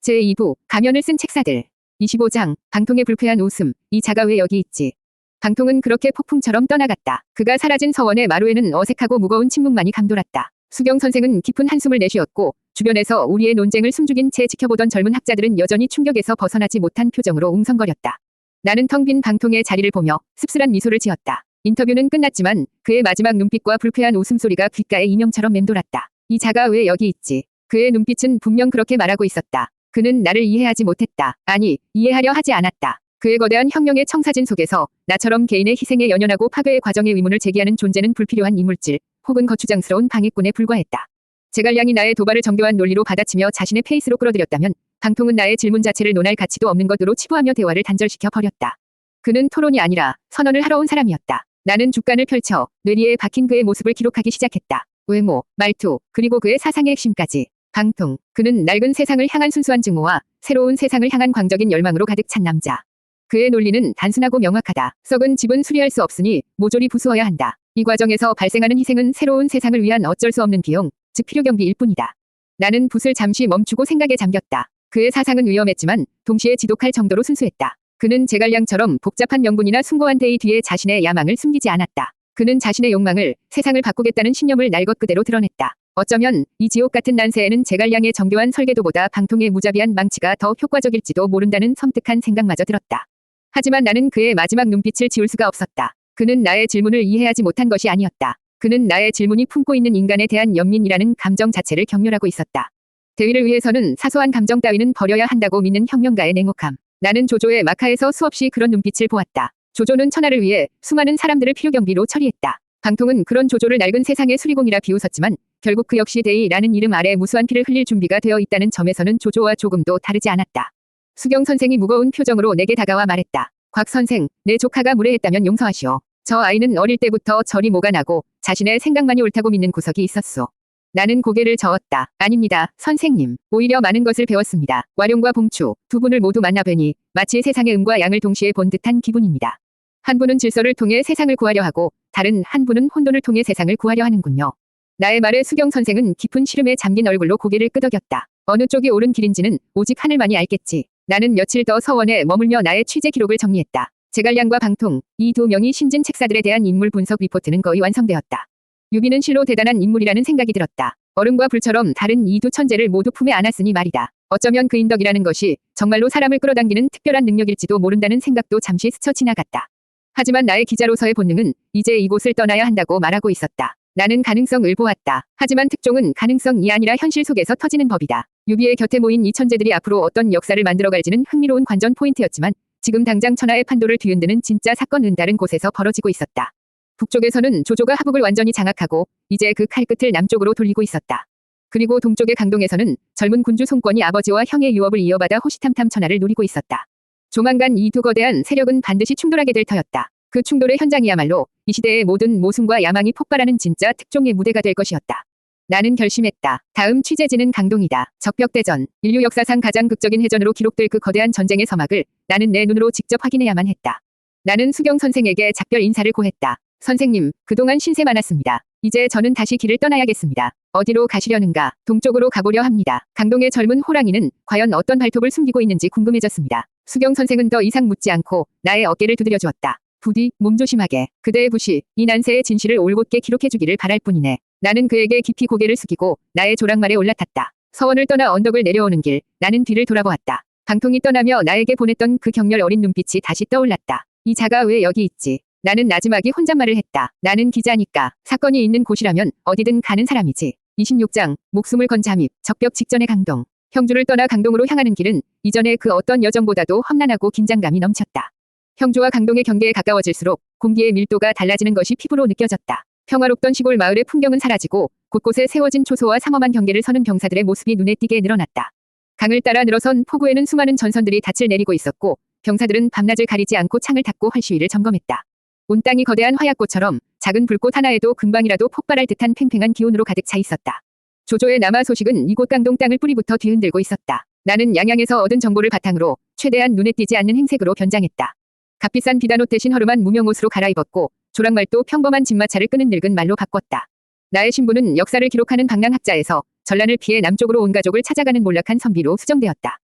제2부 가면을 쓴 책사들 25장 방통의 불쾌한 웃음. 이 자가 왜 여기 있지? 방통은 그렇게 폭풍처럼 떠나갔다. 그가 사라진 서원의 마루에는 어색하고 무거운 침묵만이 감돌았다. 수경 선생은 깊은 한숨을 내쉬었고 주변에서 우리의 논쟁을 숨죽인 채 지켜보던 젊은 학자들은 여전히 충격에서 벗어나지 못한 표정으로 웅성거렸다. 나는 텅 빈 방통의 자리를 보며 씁쓸한 미소를 지었다. 인터뷰는 끝났지만 그의 마지막 눈빛과 불쾌한 웃음소리가 귓가에 인형처럼 맴돌았다. 이 자가 왜 여기 있지? 그의 눈빛은 분명 그렇게 말하고 있었다. 그는 나를 이해하지 못했다. 아니, 이해하려 하지 않았다. 그의 거대한 혁명의 청사진 속에서 나처럼 개인의 희생에 연연하고 파괴의 과정의 의문을 제기하는 존재는 불필요한 이물질 혹은 거추장스러운 방해꾼에 불과했다. 제갈량이 나의 도발을 정교한 논리로 받아치며 자신의 페이스로 끌어들였다면 방통은 나의 질문 자체를 논할 가치도 없는 것으로 치부하며 대화를 단절시켜 버렸다. 그는 토론이 아니라 선언을 하러 온 사람이었다. 나는 주간을 펼쳐 뇌리에 박힌 그의 모습을 기록하기 시작했다. 외모, 말투, 그리고 그의 사상의 핵심까지. 방통, 그는 낡은 세상을 향한 순수한 증오와 새로운 세상을 향한 광적인 열망으로 가득 찬 남자. 그의 논리는 단순하고 명확하다. 썩은 집은 수리할 수 없으니 모조리 부수어야 한다. 이 과정에서 발생하는 희생은 새로운 세상을 위한 어쩔 수 없는 비용, 즉 필요 경비일 뿐이다. 나는 붓을 잠시 멈추고 생각에 잠겼다. 그의 사상은 위험했지만 동시에 지독할 정도로 순수했다. 그는 제갈량처럼 복잡한 명분이나 숭고한 대의 뒤에 자신의 야망을 숨기지 않았다. 그는 자신의 욕망을, 세상을 바꾸겠다는 신념을 날 것 그대로 드러냈다. 어쩌면 이 지옥 같은 난세에는 제갈량의 정교한 설계도보다 방통의 무자비한 망치가 더 효과적일지도 모른다는 섬뜩한 생각마저 들었다. 하지만 나는 그의 마지막 눈빛을 지울 수가 없었다. 그는 나의 질문을 이해하지 못한 것이 아니었다. 그는 나의 질문이 품고 있는 인간에 대한 연민이라는 감정 자체를 경멸하고 있었다. 대의를 위해서는 사소한 감정 따위는 버려야 한다고 믿는 혁명가의 냉혹함. 나는 조조의 마카에서 수없이 그런 눈빛을 보았다. 조조는 천하를 위해 수많은 사람들을 필요경비로 처리했다. 방통은 그런 조조를 낡은 세상의 수리공이라 비웃었지만 결국 그 역시 대의라는 이름 아래 무수한 피를 흘릴 준비가 되어 있다는 점에서는 조조와 조금도 다르지 않았다. 수경 선생이 무거운 표정으로 내게 다가와 말했다. 곽 선생, 내 조카가 무례했다면 용서하시오. 저 아이는 어릴 때부터 저리 모가 나고 자신의 생각만이 옳다고 믿는 구석이 있었소. 나는 고개를 저었다. 아닙니다, 선생님. 오히려 많은 것을 배웠습니다. 와룡과 봉추, 두 분을 모두 만나 뵈니 마치 세상의 음과 양을 동시에 본 듯한 기분입니다. 한 분은 질서를 통해 세상을 구하려 하고 다른 한 분은 혼돈을 통해 세상을 구하려 하는군요. 나의 말에 수경 선생은 깊은 시름에 잠긴 얼굴로 고개를 끄덕였다. 어느 쪽이 옳은 길인지는 오직 하늘만이 알겠지. 나는 며칠 더 서원에 머물며 나의 취재 기록을 정리했다. 제갈량과 방통, 이 두 명이 신진 책사들에 대한 인물 분석 리포트는 거의 완성되었다. 유비는 실로 대단한 인물이라는 생각이 들었다. 얼음과 불처럼 다른 이 두 천재를 모두 품에 안았으니 말이다. 어쩌면 그 인덕이라는 것이 정말로 사람을 끌어당기는 특별한 능력일지도 모른다는 생각도 잠시 스쳐 지나갔다. 하지만 나의 기자로서의 본능은 이제 이곳을 떠나야 한다고 말하고 있었다. 나는 가능성을 보았다. 하지만 특종은 가능성이 아니라 현실 속에서 터지는 법이다. 유비의 곁에 모인 이 천재들이 앞으로 어떤 역사를 만들어갈지는 흥미로운 관전 포인트였지만 지금 당장 천하의 판도를 뒤흔드는 진짜 사건은 다른 곳에서 벌어지고 있었다. 북쪽에서는 조조가 하북을 완전히 장악하고 이제 그 칼끝을 남쪽으로 돌리고 있었다. 그리고 동쪽의 강동에서는 젊은 군주 송권이 아버지와 형의 유업을 이어받아 호시탐탐 천하를 노리고 있었다. 조만간 이 두 거대한 세력은 반드시 충돌하게 될 터였다. 그 충돌의 현장이야말로 이 시대의 모든 모순과 야망이 폭발하는 진짜 특종의 무대가 될 것이었다. 나는 결심했다. 다음 취재지는 강동이다. 적벽대전, 인류 역사상 가장 극적인 해전으로 기록될 그 거대한 전쟁의 서막을 나는 내 눈으로 직접 확인해야만 했다. 나는 수경 선생에게 작별 인사를 고했다. 선생님, 그동안 신세 많았습니다. 이제 저는 다시 길을 떠나야겠습니다. 어디로 가시려는가? 동쪽으로 가보려 합니다. 강동의 젊은 호랑이는 과연 어떤 발톱을 숨기고 있는지 궁금해졌습니다. 수경 선생은 더 이상 묻지 않고 나의 어깨를 두드려 주었다. 부디 몸조심하게. 그대의 붓이 이 난세의 진실을 올곧게 기록해주기를 바랄 뿐이네. 나는 그에게 깊이 고개를 숙이고 나의 조랑말에 올라탔다. 서원을 떠나 언덕을 내려오는 길, 나는 뒤를 돌아보았다. 방통이 떠나며 나에게 보냈던 그 격렬 어린 눈빛이 다시 떠올랐다. 이 자가 왜 여기 있지? 나는 나지막이 혼잣말을 했다. 나는 기자니까. 사건이 있는 곳이라면 어디든 가는 사람이지. 26장, 목숨을 건 잠입, 적벽 직전의 강동. 형주를 떠나 강동으로 향하는 길은 이전의 그 어떤 여정보다도 험난하고 긴장감이 넘쳤다. 형주와 강동의 경계에 가까워질수록 공기의 밀도가 달라지는 것이 피부로 느껴졌다. 평화롭던 시골 마을의 풍경은 사라지고 곳곳에 세워진 초소와 삼엄한 경계를 서는 병사들의 모습이 눈에 띄게 늘어났다. 강을 따라 늘어선 포구에는 수많은 전선들이 닻을 내리고 있었고 병사들은 밤낮을 가리지 않고 창을 닫고 활시위를 점검했다. 온 땅이 거대한 화약꽃처럼 작은 불꽃 하나에도 금방이라도 폭발할 듯한 팽팽한 기운으로 가득 차 있었다. 조조의 남하 소식은 이곳 강동 땅을 뿌리부터 뒤흔들고 있었다. 나는 양양에서 얻은 정보를 바탕으로 최대한 눈에 띄지 않는 행색으로 변장했다. 값비싼 비단옷 대신 허름한 무명옷으로 갈아입었고 조랑말도 평범한 진마차를 끄는 늙은 말로 바꿨다. 나의 신분은 역사를 기록하는 방랑학자에서 전란을 피해 남쪽으로 온 가족을 찾아가는 몰락한 선비로 수정되었다.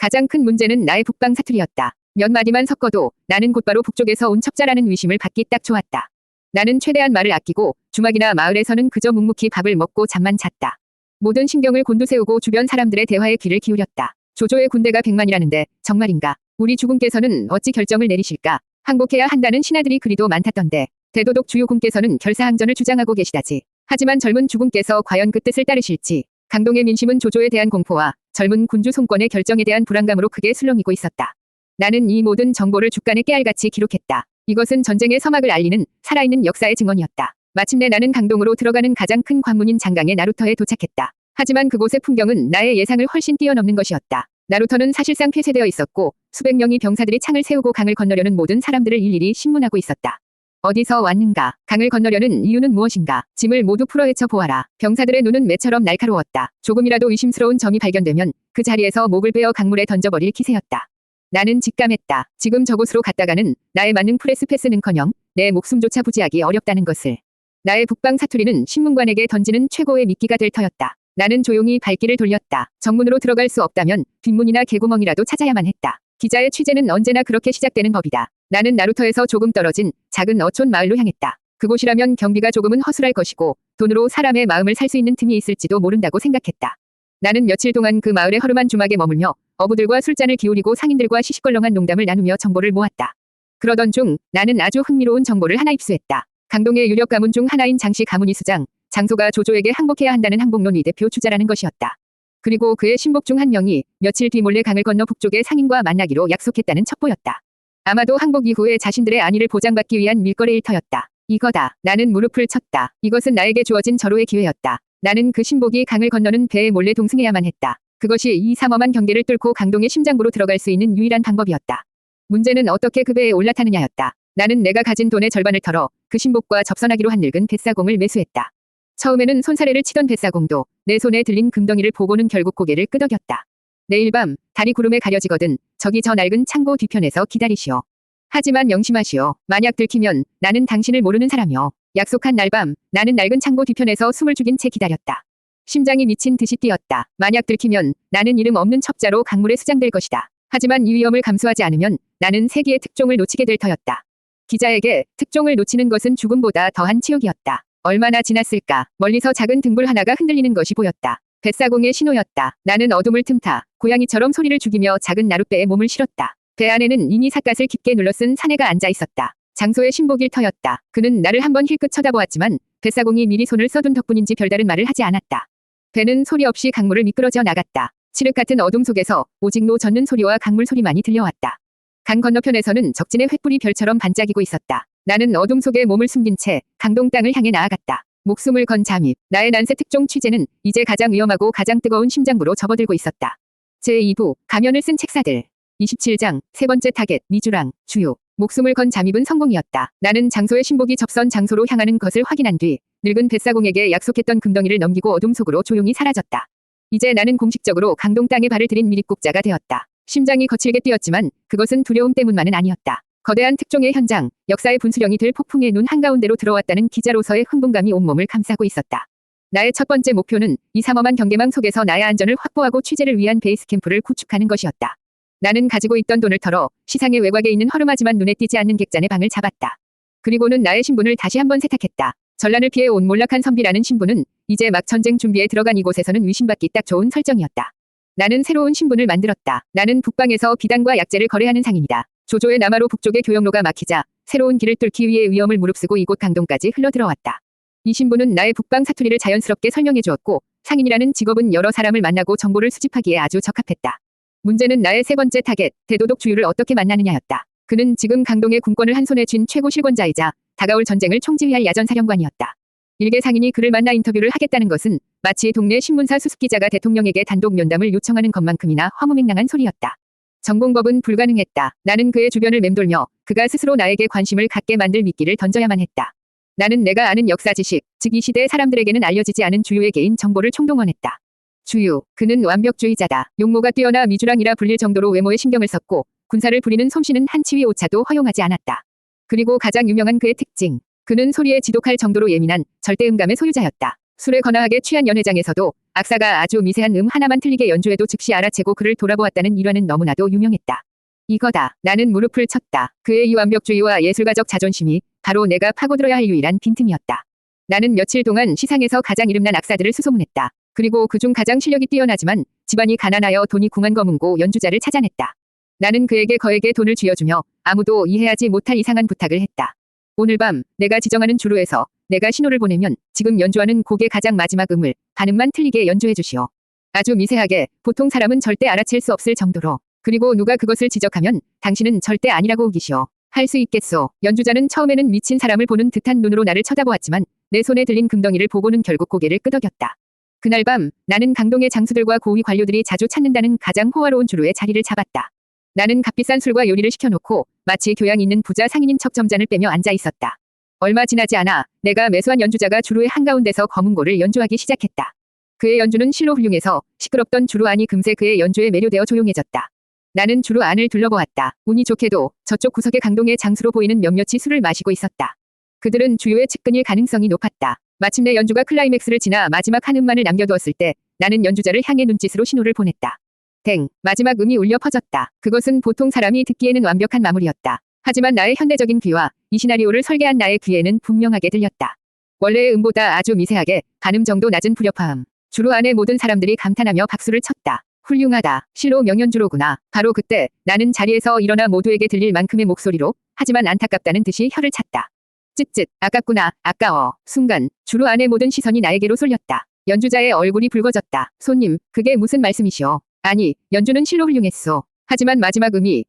가장 큰 문제는 나의 북방 사투리였다. 몇 마디만 섞어도 나는 곧바로 북쪽에서 온 첩자라는 의심을 받기 딱 좋았다. 나는 최대한 말을 아끼고 주막이나 마을에서는 그저 묵묵히 밥을 먹고 잠만 잤다. 모든 신경을 곤두세우고 주변 사람들의 대화에 귀를 기울였다. 조조의 군대가 100만이라는데 정말인가? 우리 주군께서는 어찌 결정을 내리실까? 항복해야 한다는 신하들이 그리도 많다던데 대도독 주요군께서는 결사항전을 주장하고 계시다지. 하지만 젊은 주군께서 과연 그 뜻을 따르실지. 강동의 민심은 조조에 대한 공포와 젊은 군주 송권의 결정에 대한 불안감으로 크게 술렁이고 있었다. 나는 이 모든 정보를 죽간에 깨알같이 기록했다. 이것은 전쟁의 서막을 알리는 살아있는 역사의 증언이었다. 마침내 나는 강동으로 들어가는 가장 큰 관문인 장강의 나루터에 도착했다. 하지만 그곳의 풍경은 나의 예상을 훨씬 뛰어넘는 것이었다. 나루터는 사실상 폐쇄되어 있었고 수백 명의 병사들이 창을 세우고 강을 건너려는 모든 사람들을 일일이 신문하고 있었다. 어디서 왔는가? 강을 건너려는 이유는 무엇인가? 짐을 모두 풀어헤쳐 보아라. 병사들의 눈은 매처럼 날카로웠다. 조금이라도 의심스러운 점이 발견되면 그 자리에서 목을 베어 강물에 던져버릴 기세였다. 나는 직감했다. 지금 저곳으로 갔다가는 나의 만능 프레스 패스는커녕 내 목숨조차 부지하기 어렵다는 것을. 나의 북방 사투리는 신문관에게 던지는 최고의 미끼가 될 터였다. 나는 조용히 발길을 돌렸다. 정문으로 들어갈 수 없다면 뒷문이나 개구멍이라도 찾아야만 했다. 기자의 취재는 언제나 그렇게 시작되는 법이다. 나는 나루터에서 조금 떨어진 작은 어촌 마을로 향했다. 그곳이라면 경비가 조금은 허술할 것이고 돈으로 사람의 마음을 살 수 있는 틈이 있을지도 모른다고 생각했다. 나는 며칠 동안 그 마을의 허름한 주막에 머물며 어부들과 술잔을 기울이고 상인들과 시시껄렁한 농담을 나누며 정보를 모았다. 그러던 중 나는 아주 흥미로운 정보를 하나 입수했다. 강동의 유력 가문 중 하나인 장씨 가문이 수장, 장소가 조조에게 항복해야 한다는 항복론 대표 주자라는 것이었다. 그리고 그의 신복 중 한 명이 며칠 뒤 몰래 강을 건너 북쪽의 상인과 만나기로 약속했다는 첩보였다. 아마도 항복 이후에 자신들의 안위를 보장받기 위한 밀거래일 터였다. 이거다. 나는 무릎을 쳤다. 이것은 나에게 주어진 절호의 기회였다. 나는 그 신복이 강을 건너는 배에 몰래 동승해야만 했다. 그것이 이 삼엄한 경계를 뚫고 강동의 심장부로 들어갈 수 있는 유일한 방법이었다. 문제는 어떻게 그 배에 올라타느냐였다. 나는 내가 가진 돈의 절반을 털어 그 신복과 접선하기로 한 늙은 뱃사공을 매수했다. 처음에는 손사래를 치던 뱃사공도 내 손에 들린 금덩이를 보고는 결국 고개를 끄덕였다. 내일 밤 달이 구름에 가려지거든 저기 저 낡은 창고 뒤편에서 기다리시오. 하지만 명심하시오. 만약 들키면 나는 당신을 모르는 사람이오. 약속한 날 밤 나는 낡은 창고 뒤편에서 숨을 죽인 채 기다렸다. 심장이 미친 듯이 뛰었다. 만약 들키면 나는 이름 없는 첩자로 강물에 수장될 것이다. 하지만 이 위험을 감수하지 않으면 나는 세기의 특종을 놓치게 될 터였다. 기자에게 특종을 놓치는 것은 죽음보다 더한 치욕이었다. 얼마나 지났을까. 멀리서 작은 등불 하나가 흔들리는 것이 보였다. 뱃사공의 신호였다. 나는 어둠을 틈타 고양이처럼 소리를 죽이며 작은 나룻배에 몸을 실었다. 배 안에는 이미 삿갓을 깊게 눌러쓴 사내가 앉아 있었다. 장소의 신복일 터였다. 그는 나를 한번 힐끗 쳐다보았지만 뱃사공이 미리 손을 써둔 덕분인지 별다른 말을 하지 않았다. 배는 소리 없이 강물을 미끄러져 나갔다. 칠흑 같은 어둠 속에서 오직 노 젓는 소리와 강물 소리만이 들려왔다. 강 건너편에서는 적진의 횃불이 별처럼 반짝이고 있었다. 나는 어둠 속에 몸을 숨긴 채 강동 땅을 향해 나아갔다. 목숨을 건 잠입. 나의 난세 특종 취재는 이제 가장 위험하고 가장 뜨거운 심장부로 접어들고 있었다. 제2부 가면을 쓴 책사들. 27장 세 번째 타겟 미주랑 주요. 목숨을 건 잠입은 성공이었다. 나는 장소의 신복이 접선 장소로 향하는 것을 확인한 뒤 늙은 뱃사공에게 약속했던 금덩이를 넘기고 어둠 속으로 조용히 사라졌다. 이제 나는 공식적으로 강동 땅에 발을 들인 미립국자가 되었다. 심장이 거칠게 뛰었지만 그것은 두려움 때문만은 아니었다. 거대한 특종의 현장, 역사의 분수령이 될 폭풍의 눈 한가운데로 들어왔다는 기자로서의 흥분감이 온몸을 감싸고 있었다. 나의 첫 번째 목표는 이 삼엄한 경계망 속에서 나의 안전을 확보하고 취재를 위한 베이스 캠프를 구축하는 것이었다. 나는 가지고 있던 돈을 털어 시상의 외곽에 있는 허름하지만 눈에 띄지 않는 객잔의 방을 잡았다. 그리고는 나의 신분을 다시 한번 세탁했다. 전란을 피해 온 몰락한 선비라는 신분은 이제 막 전쟁 준비에 들어간 이곳에서는 의심받기 딱 좋은 설정이었다. 나는 새로운 신분을 만들었다. 나는 북방에서 비단과 약재를 거래하는 상인이다. 조조의 남하로 북쪽의 교역로가 막히자 새로운 길을 뚫기 위해 위험을 무릅쓰고 이곳 강동까지 흘러들어왔다. 이 신분은 나의 북방 사투리를 자연스럽게 설명해 주었고 상인이라는 직업은 여러 사람을 만나고 정보를 수집하기에 아주 적합했다. 문제는 나의 세 번째 타겟 대도독 주유를 어떻게 만나느냐였다. 그는 지금 강동의 군권을 한 손에 쥔 최고 실권자이자 다가올 전쟁을 총지휘할 야전사령관이었다. 일개 상인이 그를 만나 인터뷰를 하겠다는 것은 마치 동네 신문사 수습기자가 대통령에게 단독 면담을 요청하는 것만큼이나 허무맹랑한 소리였다. 전공법은 불가능했다. 나는 그의 주변을 맴돌며 그가 스스로 나에게 관심을 갖게 만들 미끼를 던져야만 했다. 나는 내가 아는 역사 지식, 즉 이 시대 사람들에게는 알려지지 않은 주유의 개인 정보를 총동원했다. 주유, 그는 완벽주의자다. 용모가 뛰어나 미주랑이라 불릴 정도로 외모에 신경을 썼고 군사를 부리는 솜씨는 한 치위 오차도 허용하지 않았다. 그리고 가장 유명한 그의 특징, 그는 소리에 지독할 정도로 예민한 절대음감의 소유자였다. 술에 거나하게 취한 연회장에서도 악사가 아주 미세한 하나만 틀리게 연주해도 즉시 알아채고 그를 돌아보았다는 일화는 너무나도 유명했다. 이거다. 나는 무릎을 쳤다. 그의 이 완벽주의와 예술가적 자존심이 바로 내가 파고들어야 할 유일한 빈틈이었다. 나는 며칠 동안 시상에서 가장 이름난 악사들을 수소문했다. 그리고 그중 가장 실력이 뛰어나지만 집안이 가난하여 돈이 궁한 거문고 연주자를 찾아냈다. 나는 그에게 거액의 돈을 쥐어주며 아무도 이해하지 못할 이상한 부탁을 했다. 오늘 밤 내가 지정하는 주로에서 내가 신호를 보내면 지금 연주하는 곡의 가장 마지막 음을 반음만 틀리게 연주해 주시오. 아주 미세하게 보통 사람은 절대 알아챌 수 없을 정도로. 그리고 누가 그것을 지적하면 당신은 절대 아니라고 우기시오. 할 수 있겠소. 연주자는 처음에는 미친 사람을 보는 듯한 눈으로 나를 쳐다보았지만 내 손에 들린 금덩이를 보고는 결국 고개를 끄덕였다. 그날 밤 나는 강동의 장수들과 고위 관료들이 자주 찾는다는 가장 호화로운 주로의 자리를 잡았다. 나는 값비싼 술과 요리를 시켜놓고 마치 교양 있는 부자 상인인 척 점잔을 빼며 앉아 있었다. 얼마 지나지 않아 내가 매수한 연주자가 주로의 한가운데서 검은고를 연주하기 시작했다. 그의 연주는 실로 훌륭해서 시끄럽던 주로 안이 금세 그의 연주에 매료되어 조용해졌다. 나는 주로 안을 둘러보았다. 운이 좋게도 저쪽 구석에 강동의 장수로 보이는 몇몇이 술을 마시고 있었다. 그들은 주요의 측근일 가능성이 높았다. 마침내 연주가 클라이맥스를 지나 마지막 한 음만을 남겨두었을 때 나는 연주자를 향해 눈짓으로 신호를 보냈다. 댕! 마지막 음이 울려 퍼졌다. 그것은 보통 사람이 듣기에는 완벽한 마무리였다. 하지만 나의 현대적인 귀와 이 시나리오를 설계한 나의 귀에는 분명하게 들렸다. 원래의 음보다 아주 미세하게 반음 정도 낮은 불협화음. 주로 안의 모든 사람들이 감탄하며 박수를 쳤다. 훌륭하다. 실로 명연주로구나. 바로 그때 나는 자리에서 일어나 모두에게 들릴 만큼의 목소리로 하지만 안타깝다는 듯이 혀를 찼다. 쯧쯧. 아깝구나. 아까워. 순간 주로 안의 모든 시선이 나에게로 쏠렸다. 연주자의 얼굴이 붉어졌다. 손님, 그게 무슨 말씀이시오? 아니, 연주는 실로 훌륭했소. 하지만 마지막 음이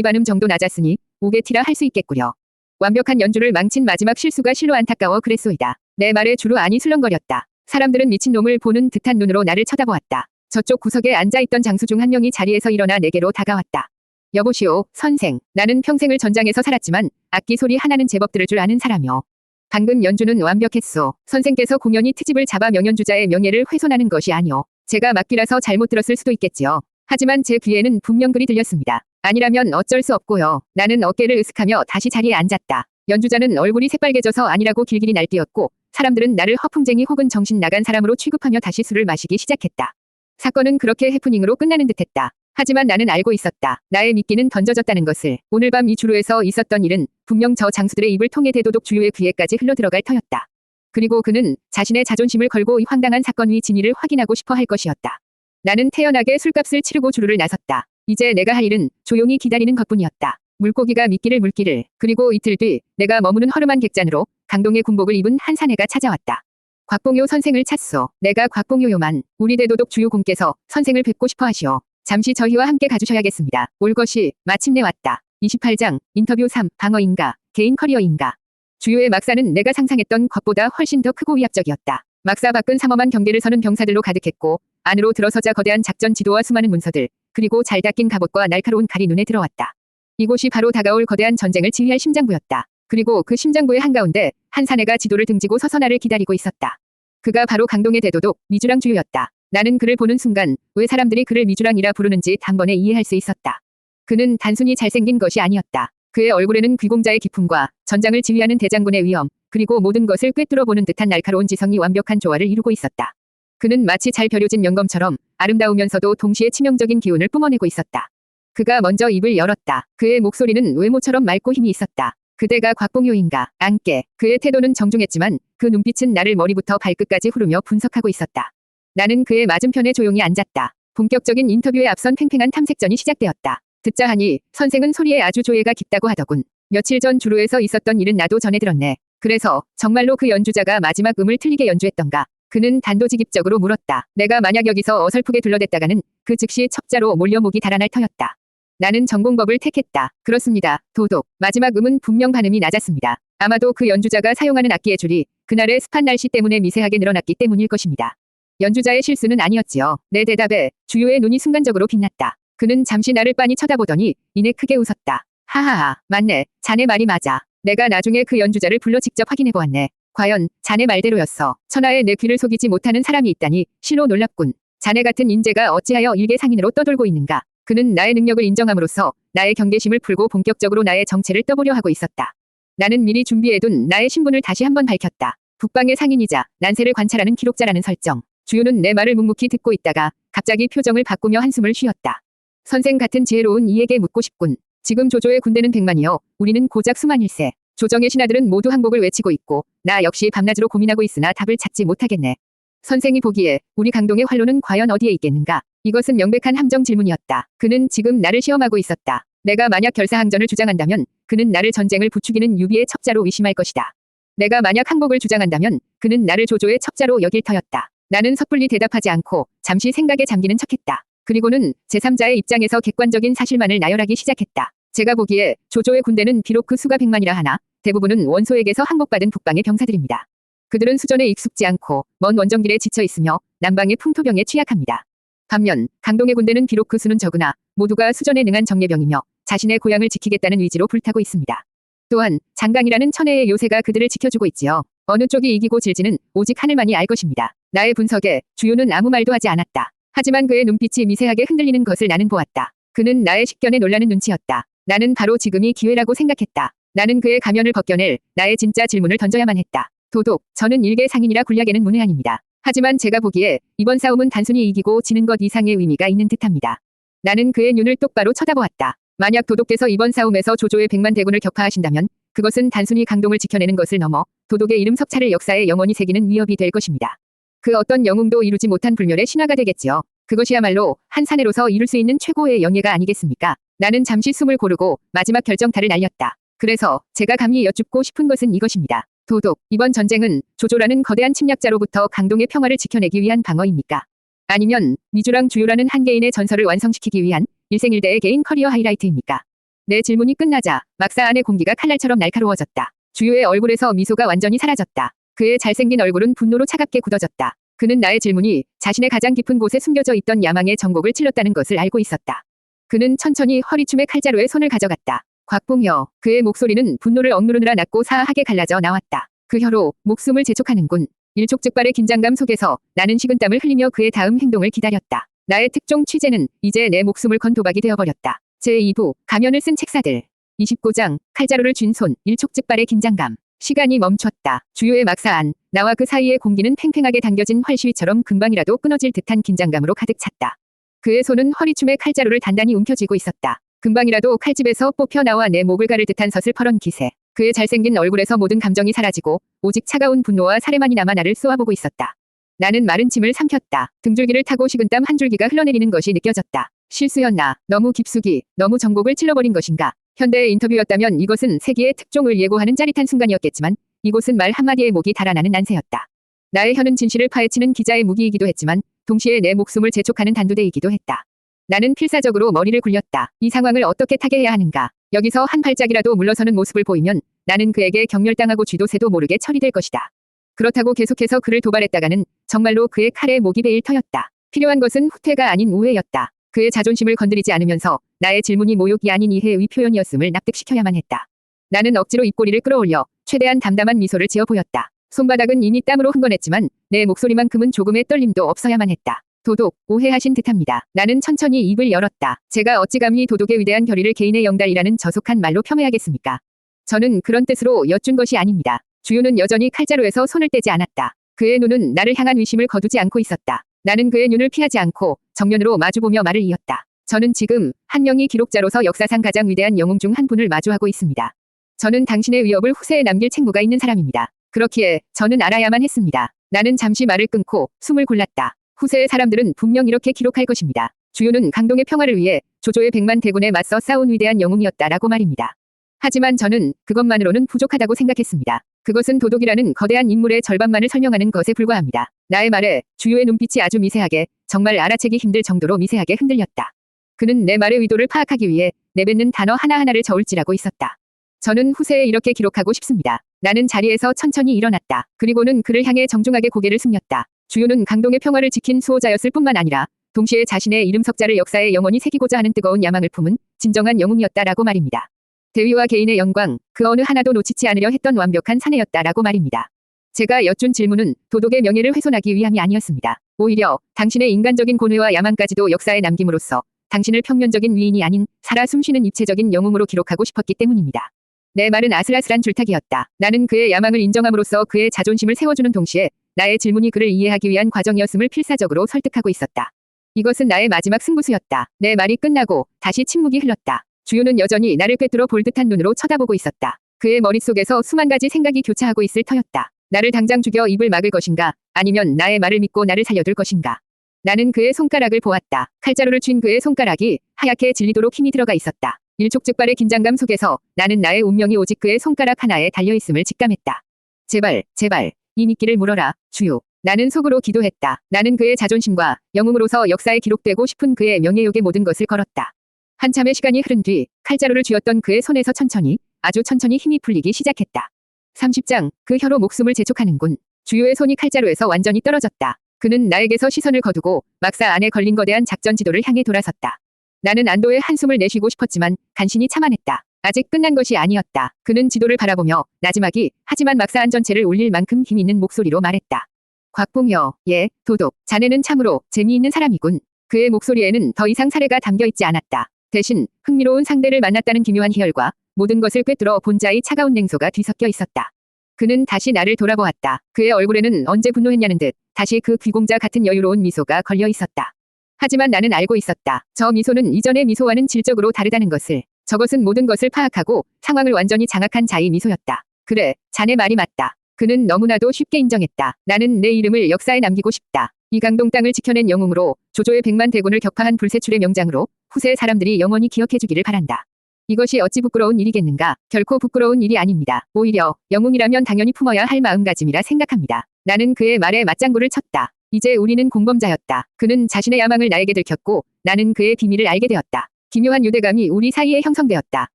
반음 정도 낮았으니 오게티라 할 수 있겠구려. 완벽한 연주를 망친 마지막 실수가 실로 안타까워 그랬소이다. 내 말에 주로 안이 술렁거렸다. 사람들은 미친놈을 보는 듯한 눈으로 나를 쳐다보았다. 저쪽 구석에 앉아있던 장수 중 한 명이 자리에서 일어나 내게로 다가왔다. 여보시오, 선생. 나는 평생을 전장에서 살았지만 악기 소리 하나는 제법 들을 줄 아는 사람이오. 방금 연주는 완벽했소. 선생께서 공연히 트집을 잡아 명연주자의 명예를 훼손하는 것이 아니오. 제가 막귀라서 잘못 들었을 수도 있겠지요. 하지만 제 귀에는 분명 그리 들렸습니다. 아니라면 어쩔 수 없고요. 나는 어깨를 으쓱하며 다시 자리에 앉았다. 연주자는 얼굴이 새빨개져서 아니라고 길길이 날뛰었고 사람들은 나를 허풍쟁이 혹은 정신 나간 사람으로 취급하며 다시 술을 마시기 시작했다. 사건은 그렇게 해프닝으로 끝나는 듯했다. 하지만 나는 알고 있었다. 나의 미끼는 던져졌다는 것을. 오늘 밤 이 주로에서 있었던 일은 분명 저 장수들의 입을 통해 대도독 주요의 귀에까지 흘러들어갈 터였다. 그리고 그는 자신의 자존심을 걸고 이 황당한 사건 위 진위를 확인하고 싶어 할 것이었다. 나는 태연하게 술값을 치르고 주로를 나섰다. 이제 내가 할 일은 조용히 기다리는 것뿐이었다. 물고기가 미끼를 물기를. 그리고 이틀 뒤 내가 머무는 허름한 객잔으로 강동의 군복을 입은 한 사내가 찾아왔다. 곽봉요 선생을 찾소. 내가 곽봉요요만. 우리 대도독 주요 공께서 선생을 뵙고 싶어 하시오. 잠시 저희와 함께 가주셔야겠습니다. 올 것이 마침내 왔다. 28장 인터뷰 3 방어인가 개인 커리어인가. 주요의 막사는 내가 상상했던 것보다 훨씬 더 크고 위압적이었다. 막사 밖은 삼엄한 경계를 서는 병사들로 가득했고 안으로 들어서자 거대한 작전 지도와 수많은 문서들 그리고 잘 닦인 갑옷과 날카로운 칼이 눈에 들어왔다. 이곳이 바로 다가올 거대한 전쟁을 지휘할 심장부였다. 그리고 그 심장부의 한가운데 한 사내가 지도를 등지고 서서 나를 기다리고 있었다. 그가 바로 강동의 대도독 미주랑 주요였다. 나는 그를 보는 순간 왜 사람들이 그를 미주랑이라 부르는지 단번에 이해할 수 있었다. 그는 단순히 잘생긴 것이 아니었다. 그의 얼굴에는 귀공자의 기품과 전장을 지휘하는 대장군의 위엄 그리고 모든 것을 꿰뚫어 보는 듯한 날카로운 지성이 완벽한 조화를 이루고 있었다. 그는 마치 잘 벼려진 명검처럼 아름다우면서도 동시에 치명적인 기운을 뿜어내고 있었다. 그가 먼저 입을 열었다. 그의 목소리는 외모처럼 맑고 힘이 있었다. 그대가 곽봉요인가? 안께. 그의 태도는 정중했지만 그 눈빛은 나를 머리부터 발끝까지 후르며 분석하고 있었다. 나는 그의 맞은편에 조용히 앉았다. 본격적인 인터뷰에 앞선 팽팽한 탐색전이 시작되었다. 듣자 하니 선생은 소리에 아주 조예가 깊다고 하더군. 며칠 전 주로에서 있었던 일은 나도 전해 들었네. 그래서 정말로 그 연주자가 마지막 음을 틀리게 연주했던가? 그는 단도직입적으로 물었다. 내가 만약 여기서 어설프게 둘러댔다가는 그 즉시 첩자로 몰려 목이 달아날 터였다. 나는 전공법을 택했다. 그렇습니다. 도독. 마지막 음은 분명 반음이 낮았습니다. 아마도 그 연주자가 사용하는 악기의 줄이 그날의 습한 날씨 때문에 미세하게 늘어났기 때문일 것입니다. 연주자의 실수는 아니었지요. 내 대답에 주요의 눈이 순간적으로 빛났다. 그는 잠시 나를 빤히 쳐다보더니 이내 크게 웃었다. 하하하. 맞네. 자네 말이 맞아. 내가 나중에 그 연주자를 불러 직접 확인해보았네. 과연 자네 말대로였어. 천하에 내 귀를 속이지 못하는 사람이 있다니 실로 놀랍군. 자네 같은 인재가 어찌하여 일개상인으로 떠돌고 있는가. 그는 나의 능력을 인정함으로써 나의 경계심을 풀고 본격적으로 나의 정체를 떠보려 하고 있었다. 나는 미리 준비해둔 나의 신분을 다시 한번 밝혔다. 북방의 상인이자 난세를 관찰하는 기록자라는 설정. 주유는 내 말을 묵묵히 듣고 있다가 갑자기 표정을 바꾸며 한숨을 쉬었다. 선생 같은 지혜로운 이에게 묻고 싶군. 지금 조조의 군대는 100만이요. 우리는 고작 수만일세. 조정의 신하들은 모두 항복을 외치고 있고 나 역시 밤낮으로 고민하고 있으나 답을 찾지 못하겠네. 선생이 보기에 우리 강동의 활로는 과연 어디에 있겠는가? 이것은 명백한 함정 질문이었다. 그는 지금 나를 시험하고 있었다. 내가 만약 결사항전을 주장한다면 그는 나를 전쟁을 부추기는 유비의 첩자로 의심할 것이다. 내가 만약 항복을 주장한다면 그는 나를 조조의 첩자로 여길 터였다. 나는 섣불리 대답하지 않고 잠시 생각에 잠기는 척했다. 그리고는 제3자의 입장에서 객관적인 사실만을 나열하기 시작했다. 제가 보기에 조조의 군대는 비록 그 수가 100만이라 하나 대부분은 원소에게서 항복받은 북방의 병사들입니다. 그들은 수전에 익숙지 않고 먼 원정길에 지쳐 있으며 남방의 풍토병에 취약합니다. 반면 강동의 군대는 비록 그 수는 적으나 모두가 수전에 능한 정예병이며 자신의 고향을 지키겠다는 의지로 불타고 있습니다. 또한 장강이라는 천혜의 요새가 그들을 지켜주고 있지요. 어느 쪽이 이기고 질지는 오직 하늘만이 알 것입니다. 나의 분석에 주유는 아무 말도 하지 않았다. 하지만 그의 눈빛이 미세하게 흔들리는 것을 나는 보았다. 그는 나의 식견에 놀라는 눈치였다. 나는 바로 지금이 기회라고 생각했다. 나는 그의 가면을 벗겨낼 나의 진짜 질문을 던져야만 했다. 도독, 저는 일개 상인이라 군략에는 문외한입니다. 하지만 제가 보기에 이번 싸움은 단순히 이기고 지는 것 이상의 의미가 있는 듯합니다. 나는 그의 눈을 똑바로 쳐다보았다. 만약 도독께서 이번 싸움에서 조조의 100만 대군을 격파하신다면 그것은 단순히 강동을 지켜내는 것을 넘어 도독의 이름 석차를 역사에 영원히 새기는 위협이 될 것입니다. 그 어떤 영웅도 이루지 못한 불멸의 신화가 되겠지요. 그것이야말로 한 사내로서 이룰 수 있는 최고의 영예가 아니겠습니까? 나는 잠시 숨을 고르고 마지막 결정타를 날렸다. 그래서 제가 감히 여쭙고 싶은 것은 이것입니다. 도독, 이번 전쟁은 조조라는 거대한 침략자로부터 강동의 평화를 지켜내기 위한 방어입니까? 아니면 미주랑 주유라는 한 개인의 전설을 완성시키기 위한 일생일대의 개인 커리어 하이라이트입니까? 내 질문이 끝나자 막사 안의 공기가 칼날처럼 날카로워졌다. 주유의 얼굴에서 미소가 완전히 사라졌다. 그의 잘생긴 얼굴은 분노로 차갑게 굳어졌다. 그는 나의 질문이 자신의 가장 깊은 곳에 숨겨져 있던 야망의 전곡을 찔렀다는 것을 알고 있었다. 그는 천천히 허리춤의 칼자루에 손을 가져갔다. 곽봉여, 그의 목소리는 분노를 억누르느라 낮고 사하하게 갈라져 나왔다. 그 혀로 목숨을 재촉하는군. 일촉즉발의 긴장감 속에서 나는 식은땀을 흘리며 그의 다음 행동을 기다렸다. 나의 특종 취재는 이제 내 목숨을 건 도박이 되어버렸다. 제2부, 가면을 쓴 책사들. 29장, 칼자루를 쥔 손, 일촉즉발의 긴장감. 시간이 멈췄다. 주유의 막사 안, 나와 그 사이의 공기는 팽팽하게 당겨진 활시위처럼 금방이라도 끊어질 듯한 긴장감으로 가득 찼다. 그의 손은 허리춤에 칼자루를 단단히 움켜쥐고 있었다. 금방이라도 칼집에서 뽑혀 나와 내 목을 가를 듯한 서슬퍼런 기세. 그의 잘생긴 얼굴에서 모든 감정이 사라지고 오직 차가운 분노와 사레만이 남아 나를 쏘아보고 있었다. 나는 마른 침을 삼켰다. 등줄기를 타고 식은땀 한 줄기가 흘러내리는 것이 느껴졌다. 실수였나? 너무 깊숙이, 너무 전곡을 찔러버린 것인가? 현대의 인터뷰였다면 이것은 세기의 특종을 예고하는 짜릿한 순간이었겠지만 이곳은 말 한마디에 목이 달아나는 난세였다. 나의 혀는 진실을 파헤치는 기자의 무기이기도 했지만 동시에 내 목숨을 재촉하는 단두대이기도 했다. 나는 필사적으로 머리를 굴렸다. 이 상황을 어떻게 타개해야 하는가? 여기서 한 발짝이라도 물러서는 모습을 보이면 나는 그에게 경멸당하고 쥐도 새도 모르게 처리될 것이다. 그렇다고 계속해서 그를 도발했다가는 정말로 그의 칼에 목이 베일 터였다. 필요한 것은 후퇴가 아닌 우회였다. 그의 자존심을 건드리지 않으면서 나의 질문이 모욕이 아닌 이해의 표현이었음을 납득시켜야만 했다. 나는 억지로 입꼬리를 끌어올려 최대한 담담한 미소를 지어 보였다. 손바닥은 이미 땀으로 흥건했지만 내 목소리만큼은 조금의 떨림도 없어야만 했다. 도독, 오해하신 듯합니다. 나는 천천히 입을 열었다. 제가 어찌 감히 도독의 위대한 결의를 개인의 영달이라는 저속한 말로 폄훼하겠습니까? 저는 그런 뜻으로 여쭌 것이 아닙니다. 주유는 여전히 칼자루에서 손을 떼지 않았다. 그의 눈은 나를 향한 의심을 거두지 않고 있었다. 나는 그의 눈을 피하지 않고 정면으로 마주보며 말을 이었다. 저는 지금 한 명의 기록자로서 역사상 가장 위대한 영웅 중 한 분을 마주하고 있습니다. 저는 당신의 위협을 후세에 남길 책무가 있는 사람입니다. 그렇기에 저는 알아야만 했습니다. 나는 잠시 말을 끊고 숨을 골랐다. 후세의 사람들은 분명 이렇게 기록할 것입니다. 주유는 강동의 평화를 위해 조조의 100만 대군에 맞서 싸운 위대한 영웅이었다라고 말입니다. 하지만 저는 그것만으로는 부족하다고 생각했습니다. 그것은 도독이라는 거대한 인물의 절반만을 설명하는 것에 불과합니다. 나의 말에 주유의 눈빛이 아주 미세하게, 정말 알아채기 힘들 정도로 미세하게 흔들렸다. 그는 내 말의 의도를 파악하기 위해 내뱉는 단어 하나하나를 저울질하고 있었다. 저는 후세에 이렇게 기록하고 싶습니다. 나는 자리에서 천천히 일어났다. 그리고는 그를 향해 정중하게 고개를 숙였다. 주유는 강동의 평화를 지킨 수호자였을 뿐만 아니라 동시에 자신의 이름 석자를 역사에 영원히 새기고자 하는 뜨거운 야망을 품은 진정한 영웅이었다라고 말입니다. 대위와 개인의 영광, 그 어느 하나도 놓치지 않으려 했던 완벽한 사내였다라고 말입니다. 제가 여쭌 질문은 도독의 명예를 훼손하기 위함이 아니었습니다. 오히려 당신의 인간적인 고뇌와 야망까지도 역사에 남김으로써 당신을 평면적인 위인이 아닌 살아 숨쉬는 입체적인 영웅으로 기록하고 싶었기 때문입니다. 내 말은 아슬아슬한 줄타기였다. 나는 그의 야망을 인정함으로써 그의 자존심을 세워주는 동시에 나의 질문이 그를 이해하기 위한 과정이었음을 필사적으로 설득하고 있었다. 이것은 나의 마지막 승부수였다. 내 말이 끝나고 다시 침묵이 흘렀다. 주유는 여전히 나를 꿰뚫어 볼 듯한 눈으로 쳐다보고 있었다. 그의 머릿속에서 수만 가지 생각이 교차하고 있을 터였다. 나를 당장 죽여 입을 막을 것인가? 아니면 나의 말을 믿고 나를 살려둘 것인가? 나는 그의 손가락을 보았다. 칼자루를 쥔 그의 손가락이 하얗게 질리도록 힘이 들어가 있었다. 일촉즉발의 긴장감 속에서 나는 나의 운명이 오직 그의 손가락 하나에 달려있음을 직감했다. 제발, 제발, 이 미끼를 물어라, 주유. 나는 속으로 기도했다. 나는 그의 자존심과 영웅으로서 역사에 기록되고 싶은 그의 명예욕의 모든 것을 걸었다. 한참의 시간이 흐른 뒤 칼자루를 쥐었던 그의 손에서 천천히, 아주 천천히 힘이 풀리기 시작했다. 30장, 그 혀로 목숨을 재촉하는군. 주유의 손이 칼자루에서 완전히 떨어졌다. 그는 나에게서 시선을 거두고 막사 안에 걸린 거대한 작전 지도를 향해 돌아섰다. 나는 안도의 한숨을 내쉬고 싶었지만 간신히 참아냈다. 아직 끝난 것이 아니었다. 그는 지도를 바라보며 나지막이 하지만 막사 안 전체를 울릴 만큼 힘 있는 목소리로 말했다. 곽봉여, 예, 도독, 자네는 참으로 재미있는 사람이군. 그의 목소리에는 더 이상 사례가 담겨 있지 않았다. 대신 흥미로운 상대를 만났다는 기묘한 희열과 모든 것을 꿰뚫어 본 자의 차가운 냉소가 뒤섞여 있었다. 그는 다시 나를 돌아보았다. 그의 얼굴에는 언제 분노했냐는 듯 다시 그 귀공자 같은 여유로운 미소가 걸려 있었다. 하지만 나는 알고 있었다. 저 미소는 이전의 미소와는 질적으로 다르다는 것을. 저것은 모든 것을 파악하고 상황을 완전히 장악한 자의 미소였다. 그래, 자네 말이 맞다. 그는 너무나도 쉽게 인정했다. 나는 내 이름을 역사에 남기고 싶다. 이 강동 땅을 지켜낸 영웅으로 조조의 100만 대군을 격파한 불세출의 명장으로 후세 사람들이 영원히 기억해주기를 바란다. 이것이 어찌 부끄러운 일이겠는가? 결코 부끄러운 일이 아닙니다. 오히려 영웅이라면 당연히 품어야 할 마음가짐이라 생각합니다. 나는 그의 말에 맞장구를 쳤다. 이제 우리는 공범자였다. 그는 자신의 야망을 나에게 들켰고 나는 그의 비밀을 알게 되었다. 기묘한 유대감이 우리 사이에 형성되었다.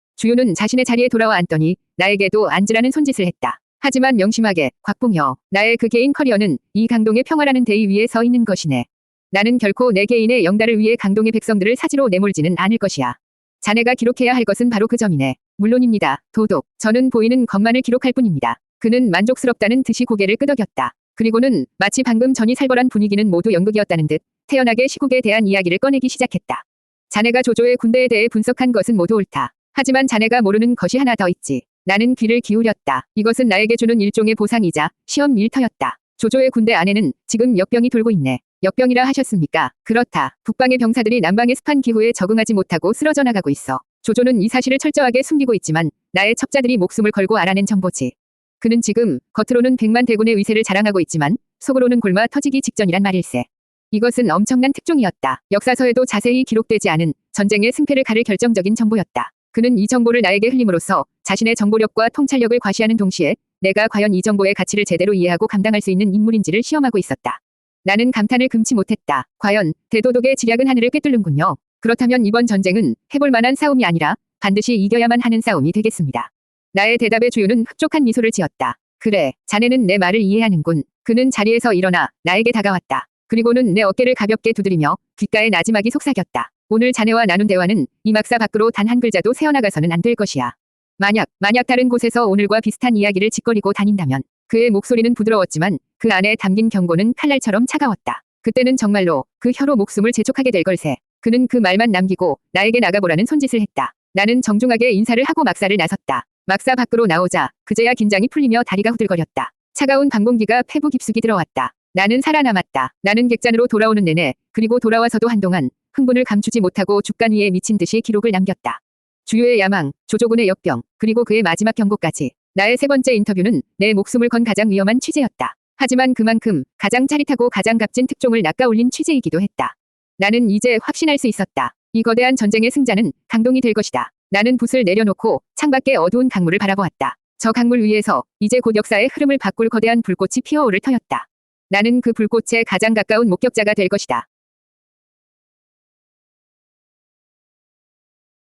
주유는 자신의 자리에 돌아와 앉더니 나에게도 앉으라는 손짓을 했다. 하지만 명심하게, 곽봉여. 나의 그 개인 커리어는 이 강동의 평화라는 대의 위에 서 있는 것이네. 나는 결코 내 개인의 영달을 위해 강동의 백성들을 사지로 내몰지는 않을 것이야. 자네가 기록해야 할 것은 바로 그 점이네. 물론입니다, 도독. 저는 보이는 것만을 기록할 뿐입니다. 그는 만족스럽다는 듯이 고개를 끄덕였다. 그리고는 마치 방금 전이 살벌한 분위기는 모두 연극이었다는 듯 태연하게 시국에 대한 이야기를 꺼내기 시작했다. 자네가 조조의 군대에 대해 분석한 것은 모두 옳다. 하지만 자네가 모르는 것이 하나 더 있지. 나는 귀를 기울였다. 이것은 나에게 주는 일종의 보상이자 시험 일터였다. 조조의 군대 안에는 지금 역병이 돌고 있네. 역병이라 하셨습니까? 그렇다. 북방의 병사들이 남방의 습한 기후에 적응하지 못하고 쓰러져 나가고 있어. 조조는 이 사실을 철저하게 숨기고 있지만 나의 첩자들이 목숨을 걸고 알아낸 정보지. 그는 지금 겉으로는 100만 대군의 위세를 자랑하고 있지만 속으로는 굶어 터지기 직전이란 말일세. 이것은 엄청난 특종이었다. 역사서에도 자세히 기록되지 않은 전쟁의 승패를 가를 결정적인 정보였다. 그는 이 정보를 나에게 흘림으로써 자신의 정보력과 통찰력을 과시하는 동시에 내가 과연 이 정보의 가치를 제대로 이해하고 감당할 수 있는 인물인지를 시험하고 있었다. 나는 감탄을 금치 못했다. 과연 대도독의 지략은 하늘을 꿰뚫는군요. 그렇다면 이번 전쟁은 해볼 만한 싸움이 아니라 반드시 이겨야만 하는 싸움이 되겠습니다. 나의 대답에 주유는 흡족한 미소를 지었다. 그래, 자네는 내 말을 이해하는군. 그는 자리에서 일어나 나에게 다가왔다. 그리고는 내 어깨를 가볍게 두드리며 귓가에 나지막이 속삭였다. 오늘 자네와 나눈 대화는 이 막사 밖으로 단 한 글자도 새어나가서는 안 될 것이야. 만약 다른 곳에서 오늘과 비슷한 이야기를 짓거리고 다닌다면. 그의 목소리는 부드러웠지만 그 안에 담긴 경고는 칼날처럼 차가웠다. 그때는 정말로 그 혀로 목숨을 재촉하게 될 걸세. 그는 그 말만 남기고 나에게 나가보라는 손짓을 했다. 나는 정중하게 인사를 하고 막사를 나섰다. 막사 밖으로 나오자 그제야 긴장이 풀리며 다리가 후들거렸다. 차가운 방공기가 폐부 깊숙이 들어왔다. 나는 살아남았다. 나는 객잔으로 돌아오는 내내 그리고 돌아와서도 한동안 흥분을 감추지 못하고 죽간 위에 미친 듯이 기록을 남겼다. 주유의 야망, 조조군의 역병, 그리고 그의 마지막 경고까지. 나의 세 번째 인터뷰는 내 목숨을 건 가장 위험한 취재였다. 하지만 그만큼 가장 짜릿하고 가장 값진 특종을 낚아올린 취재이기도 했다. 나는 이제 확신할 수 있었다. 이 거대한 전쟁의 승자는 강동이 될 것이다. 나는 붓을 내려놓고 창밖의 어두운 강물을 바라보았다. 저 강물 위에서 이제 곧 역사의 흐름을 바꿀 거대한 불꽃이 피어오를 터였다. 나는 그 불꽃에 가장 가까운 목격자가 될 것이다.